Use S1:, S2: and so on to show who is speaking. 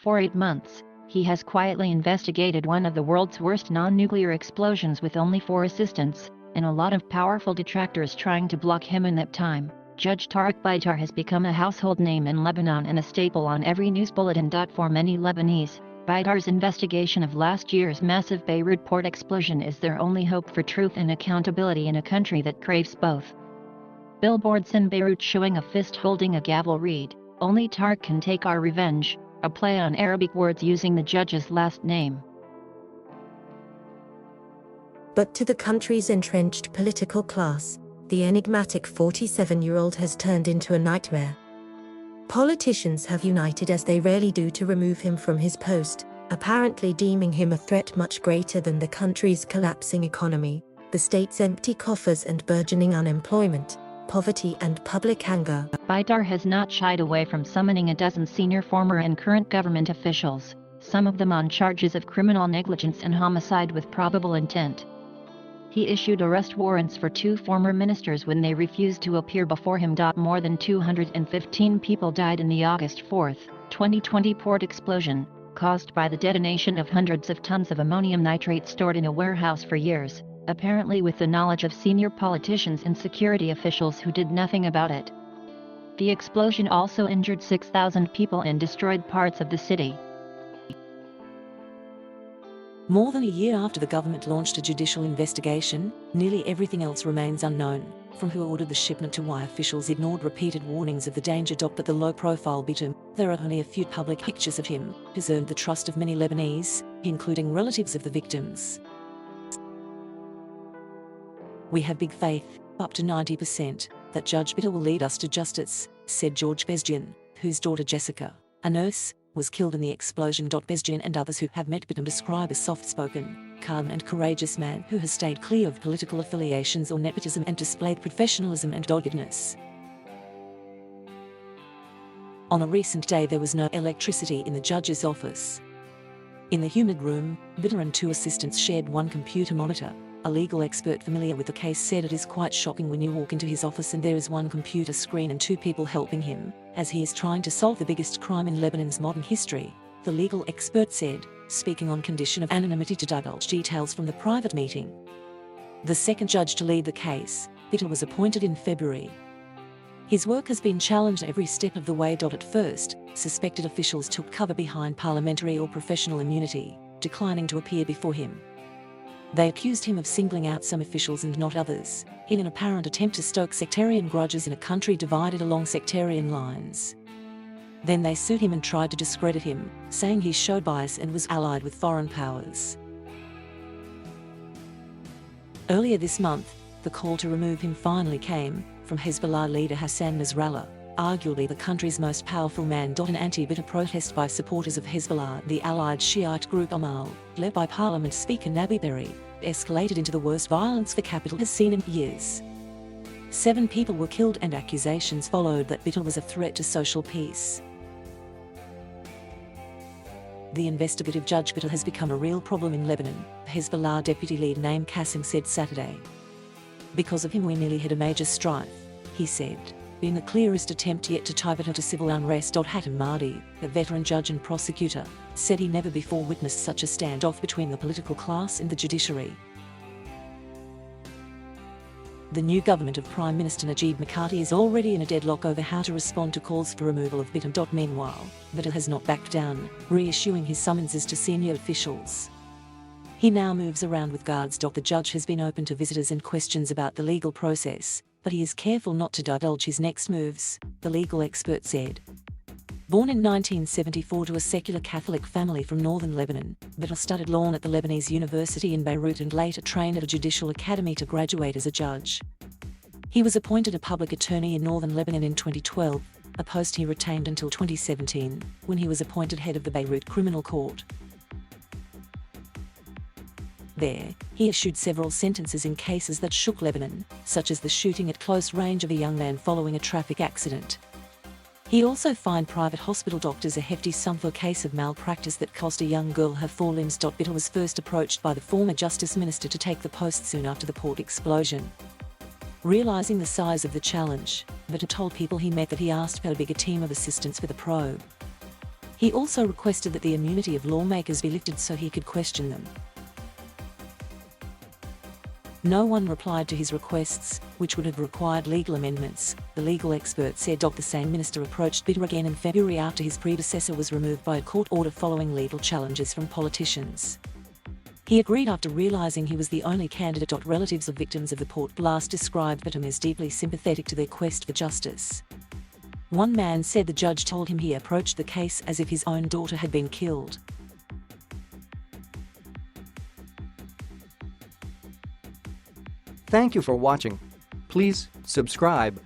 S1: For 8 months, he has quietly investigated one of the world's worst non-nuclear explosions with only 4 assistants, and a lot of powerful detractors trying to block him in that time. Judge Tarek Bitar has become a household name in Lebanon and a staple on every news bulletin. For many Lebanese, Bitar's investigation of last year's massive Beirut port explosion is their only hope for truth and accountability in a country that craves both. Billboards in Beirut showing a fist holding a gavel read, "Only Tarek can take our revenge," a play on Arabic words using the judge's last name.
S2: But to the country's entrenched political class, the enigmatic 47-year-old has turned into a nightmare. Politicians have united as they rarely do to remove him from his post, apparently deeming him a threat much greater than the country's collapsing economy, the state's empty coffers and burgeoning unemployment, poverty and public anger.
S1: Bitar has not shied away from summoning a dozen senior former and current government officials, some of them on charges of criminal negligence and homicide with probable intent. He issued arrest warrants for 2 former ministers when they refused to appear before him. More than 215 people died in the August 4, 2020 port explosion, caused by the detonation of hundreds of tons of ammonium nitrate stored in a warehouse for years, apparently with the knowledge of senior politicians and security officials who did nothing about it. The explosion also injured 6,000 people and destroyed parts of the city.
S3: More than a year after the government launched a judicial investigation, nearly everything else remains unknown, from who ordered the shipment to why officials ignored repeated warnings of the danger. But the low-profile Bitar, there are only a few public pictures of him, has earned the trust of many Lebanese, including relatives of the victims. "We have big faith, up to 90%, that Judge Bitar will lead us to justice," said George Bezjan, whose daughter Jessica, a nurse, was killed in the explosion. Bezjan and others who have met Bitar describe a soft-spoken, calm and courageous man who has stayed clear of political affiliations or nepotism and displayed professionalism and doggedness. On a recent day there was no electricity in the judge's office. In the humid room, Bitar and 2 assistants shared one computer monitor. A legal expert familiar with the case said it is quite shocking when you walk into his office and there is one computer screen and 2 people helping him, as he is trying to solve the biggest crime in Lebanon's modern history, the legal expert said, speaking on condition of anonymity to divulge details from the private meeting. The second judge to lead the case, Bitar, was appointed in February. His work has been challenged every step of the way. At first, suspected officials took cover behind parliamentary or professional immunity, declining to appear before him. They accused him of singling out some officials and not others, in an apparent attempt to stoke sectarian grudges in a country divided along sectarian lines. Then they sued him and tried to discredit him, saying he showed bias and was allied with foreign powers. Earlier this month, the call to remove him finally came from Hezbollah leader Hassan Nasrallah, arguably the country's most powerful man. An anti-Bitar protest by supporters of Hezbollah, the allied Shiite group Amal, led by Parliament Speaker Nabi Berri, escalated into the worst violence the capital has seen in years. 7 people were killed and accusations followed that Bitar was a threat to social peace. The investigative judge Bitar has become a real problem in Lebanon, Hezbollah deputy leader Naim Qassem said Saturday. "Because of him we nearly had a major strife," he said, being the clearest attempt yet to tie Bitar to civil unrest. Hatem Mahdi, a veteran judge and prosecutor, said he never before witnessed such a standoff between the political class and the judiciary. The new government of Prime Minister Najib Mikati is already in a deadlock over how to respond to calls for removal of Bitar. Meanwhile, Bitar has not backed down, reissuing his summonses to senior officials. He now moves around with guards. The judge has been open to visitors and questions about the legal process, but he is careful not to divulge his next moves, the legal expert said. Born in 1974 to a secular Catholic family from northern Lebanon, Bitar studied law at the Lebanese University in Beirut and later trained at a judicial academy to graduate as a judge. He was appointed a public attorney in northern Lebanon in 2012, a post he retained until 2017, when he was appointed head of the Beirut Criminal Court. There, he issued several sentences in cases that shook Lebanon, such as the shooting at close range of a young man following a traffic accident. He also fined private hospital doctors a hefty sum for a case of malpractice that cost a young girl her 4 limbs. Bitar was first approached by the former Justice Minister to take the post soon after the port explosion. Realizing the size of the challenge, Bitar told people he met that he asked for a bigger team of assistants for the probe. He also requested that the immunity of lawmakers be lifted so he could question them. No one replied to his requests, which would have required legal amendments, the legal expert said. The same minister approached Bitar again in February after his predecessor was removed by a court order following legal challenges from politicians. He agreed after realizing he was the only candidate. Relatives of victims of the port blast described Bitar as deeply sympathetic to their quest for justice. One man said the judge told him he approached the case as if his own daughter had been killed.
S4: Thank you for watching. Please subscribe.